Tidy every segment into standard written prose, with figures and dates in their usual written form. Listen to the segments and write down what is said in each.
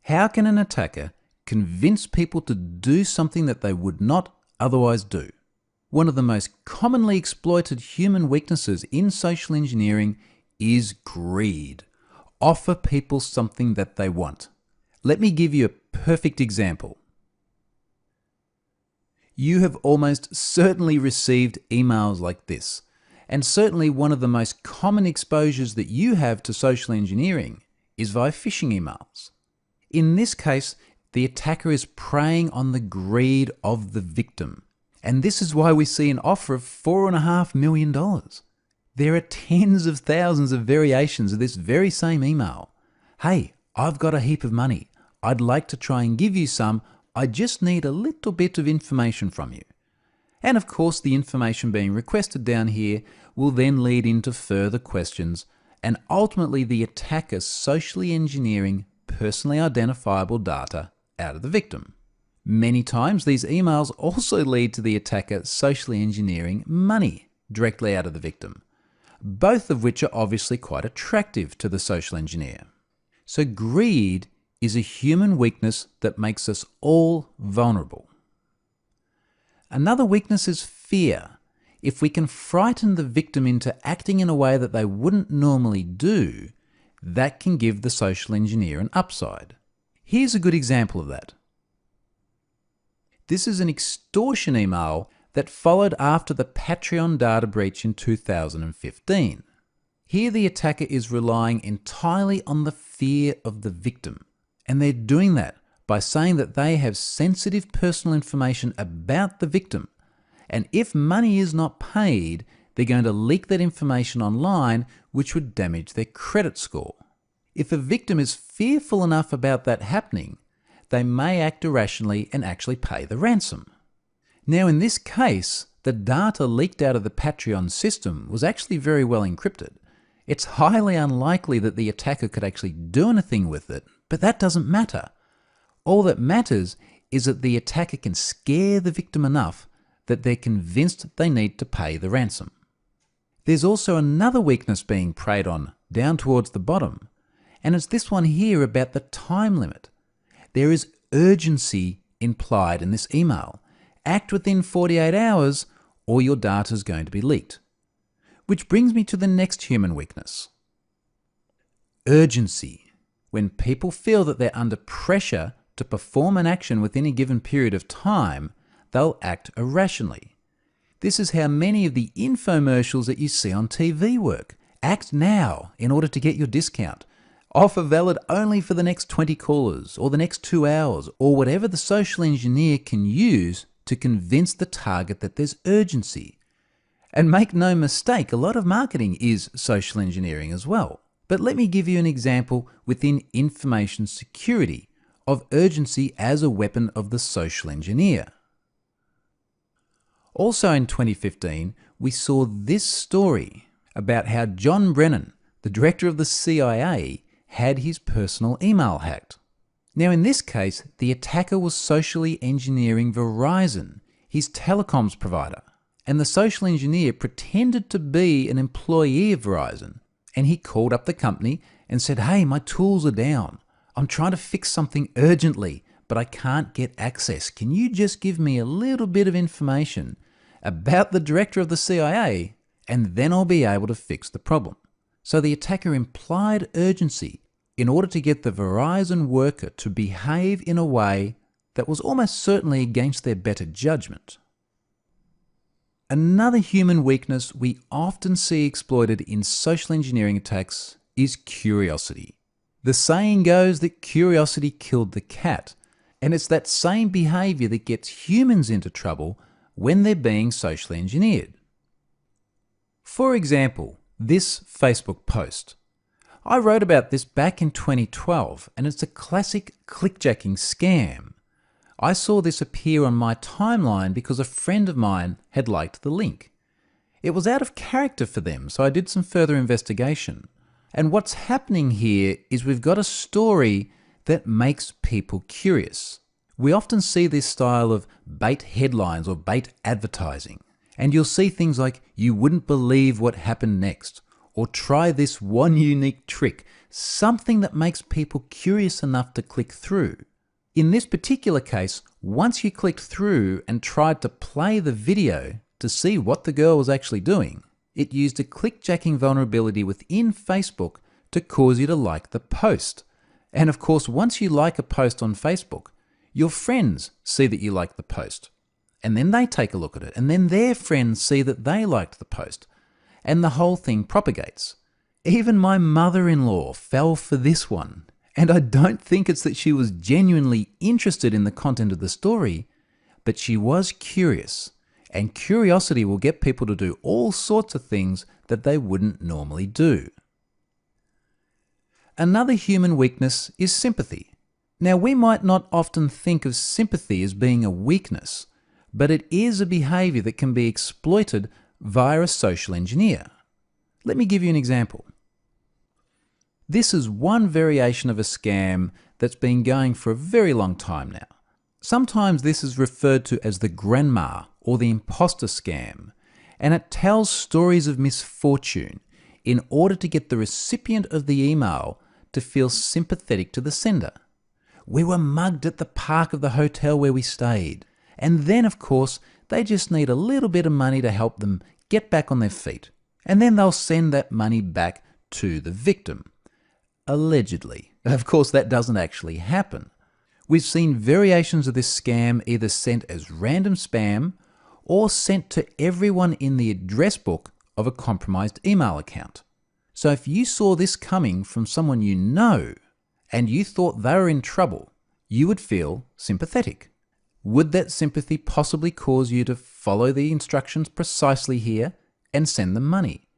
How can an attacker convince people to do something that they would not otherwise do? One of the most commonly exploited human weaknesses in social engineering is greed. Offer people something that they want. Let me give you a perfect example. You have almost certainly received emails like this, and certainly one of the most common exposures that you have to social engineering is via phishing emails. In this case, the attacker is preying on the greed of the victim, and this is why we see an offer of $4.5 million. There are tens of thousands of variations of this very same email. Hey, I've got a heap of money. I'd like to try and give you some. I just need a little bit of information from you. And of course, the information being requested down here will then lead into further questions and ultimately the attacker socially engineering personally identifiable data out of the victim. Many times these emails also lead to the attacker socially engineering money directly out of the victim, both of which are obviously quite attractive to the social engineer. So greed is a human weakness that makes us all vulnerable. Another weakness is fear. If we can frighten the victim into acting in a way that they wouldn't normally do, that can give the social engineer an upside. Here's a good example of that. This is an extortion email that followed after the Patreon data breach in 2015. Here the attacker is relying entirely on the fear of the victim. And they're doing that by saying that they have sensitive personal information about the victim. And if money is not paid, they're going to leak that information online, which would damage their credit score. If a victim is fearful enough about that happening, they may act irrationally and actually pay the ransom. Now, in this case, the data leaked out of the Patreon system was actually very well encrypted. It's highly unlikely that the attacker could actually do anything with it, but that doesn't matter. All that matters is that the attacker can scare the victim enough that they're convinced they need to pay the ransom. There's also another weakness being preyed on down towards the bottom, and it's this one here about the time limit. There is urgency implied in this email. Act within 48 hours or your data is going to be leaked. Which brings me to the next human weakness. Urgency. When people feel that they're under pressure to perform an action within a given period of time, they'll act irrationally. This is how many of the infomercials that you see on TV work. Act now in order to get your discount. Offer valid only for the next 20 callers or the next 2 hours or whatever the social engineer can use to convince the target that there's urgency. And make no mistake, a lot of marketing is social engineering as well. But let me give you an example within information security of urgency as a weapon of the social engineer. Also in 2015, we saw this story about how John Brennan, the director of the CIA, had his personal email hacked. Now in this case, the attacker was socially engineering Verizon, his telecoms provider. And the social engineer pretended to be an employee of Verizon. And he called up the company and said, hey, my tools are down. I'm trying to fix something urgently, but I can't get access. Can you just give me a little bit of information about the director of the CIA, and then I'll be able to fix the problem. So the attacker implied urgency in order to get the Verizon worker to behave in a way that was almost certainly against their better judgment. Another human weakness we often see exploited in social engineering attacks is curiosity. The saying goes that curiosity killed the cat, and it's that same behavior that gets humans into trouble when they're being socially engineered. For example, this Facebook post. I wrote about this back in 2012, and it's a classic clickjacking scam. I saw this appear on my timeline because a friend of mine had liked the link. It was out of character for them, so I did some further investigation. And what's happening here is we've got a story that makes people curious. We often see this style of bait headlines or bait advertising. And you'll see things like, you wouldn't believe what happened next, or try this one unique trick, something that makes people curious enough to click through. In this particular case, once you clicked through and tried to play the video to see what the girl was actually doing, it used a clickjacking vulnerability within Facebook to cause you to like the post. And of course, once you like a post on Facebook, your friends see that you like the post. And then they take a look at it, and then their friends see that they liked the post. And the whole thing propagates. Even my mother-in-law fell for this one. And I don't think it's that she was genuinely interested in the content of the story, but she was curious. And curiosity will get people to do all sorts of things that they wouldn't normally do. Another human weakness is sympathy. Now, we might not often think of sympathy as being a weakness, but it is a behavior that can be exploited via a social engineer. Let me give you an example. This is one variation of a scam that's been going for a very long time now. Sometimes this is referred to as the grandma or the imposter scam, and it tells stories of misfortune in order to get the recipient of the email to feel sympathetic to the sender. We were mugged at the park of the hotel where we stayed. And then, of course, they just need a little bit of money to help them get back on their feet. And then they'll send that money back to the victim. Allegedly. Of course, that doesn't actually happen. We've seen variations of this scam either sent as random spam or sent to everyone in the address book of a compromised email account. So if you saw this coming from someone you know and you thought they were in trouble, you would feel sympathetic. Would that sympathy possibly cause you to follow the instructions precisely here and send them money?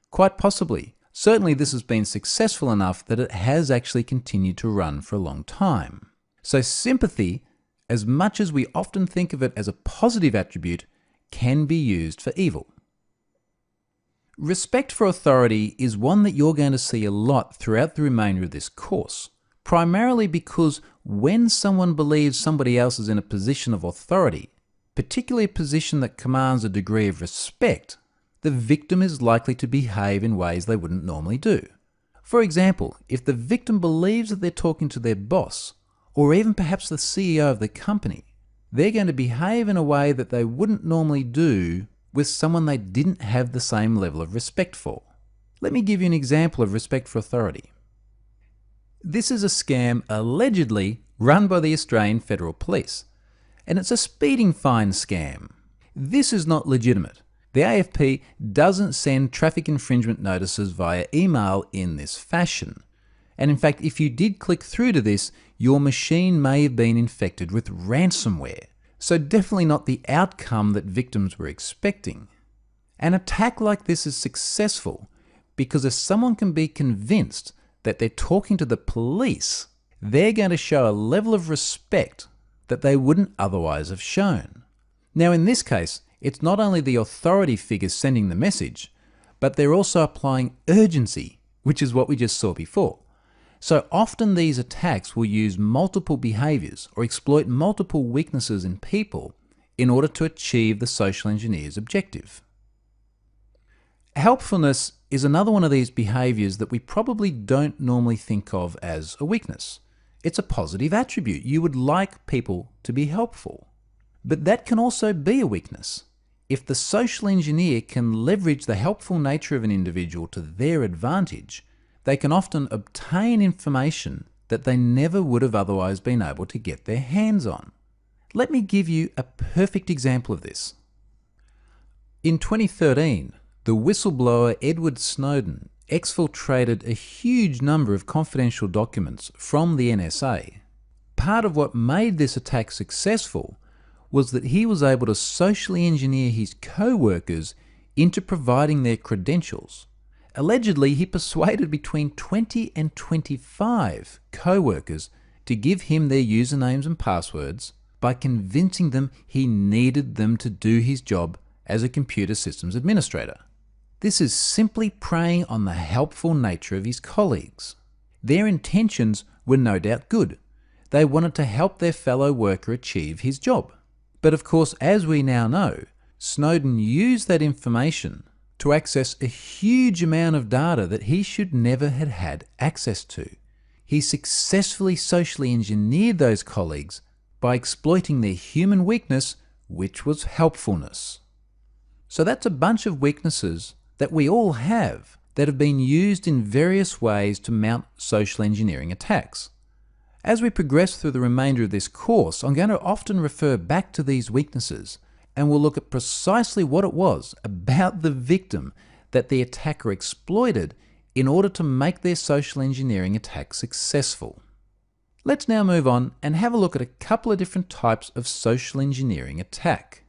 Quite possibly. Certainly this has been successful enough that it has actually continued to run for a long time. So sympathy, as much as we often think of it as a positive attribute, can be used for evil. Respect for authority is one that you're going to see a lot throughout the remainder of this course, primarily because when someone believes somebody else is in a position of authority, particularly a position that commands a degree of respect, the victim is likely to behave in ways they wouldn't normally do. For example, if the victim believes that they're talking to their boss, or even perhaps the CEO of the company, they're going to behave in a way that they wouldn't normally do with someone they didn't have the same level of respect for. Let me give you an example of respect for authority. This is a scam allegedly run by the Australian Federal Police, and it's a speeding fine scam. This is not legitimate. The AFP doesn't send traffic infringement notices via email in this fashion. And in fact, if you did click through to this, your machine may have been infected with ransomware. So definitely not the outcome that victims were expecting. An attack like this is successful because if someone can be convinced that they're talking to the police, they're going to show a level of respect that they wouldn't otherwise have shown. Now in this case, it's not only the authority figures sending the message, but they're also applying urgency, which is what we just saw before. So often these attacks will use multiple behaviors or exploit multiple weaknesses in people in order to achieve the social engineer's objective. Helpfulness is another one of these behaviors that we probably don't normally think of as a weakness. It's a positive attribute. You would like people to be helpful. But that can also be a weakness. If the social engineer can leverage the helpful nature of an individual to their advantage, they can often obtain information that they never would have otherwise been able to get their hands on. Let me give you a perfect example of this. In 2013, the whistleblower Edward Snowden exfiltrated a huge number of confidential documents from the NSA. Part of what made this attack successful was that he was able to socially engineer his co-workers into providing their credentials. Allegedly, he persuaded between 20 and 25 co-workers to give him their usernames and passwords by convincing them he needed them to do his job as a computer systems administrator. This is simply preying on the helpful nature of his colleagues. Their intentions were no doubt good. They wanted to help their fellow worker achieve his job. But of course, as we now know, Snowden used that information to access a huge amount of data that he should never have had access to. He successfully socially engineered those colleagues by exploiting their human weakness, which was helpfulness. So that's a bunch of weaknesses that we all have that have been used in various ways to mount social engineering attacks. As we progress through the remainder of this course, I'm going to often refer back to these weaknesses, and we'll look at precisely what it was about the victim that the attacker exploited in order to make their social engineering attack successful. Let's now move on and have a look at a couple of different types of social engineering attack.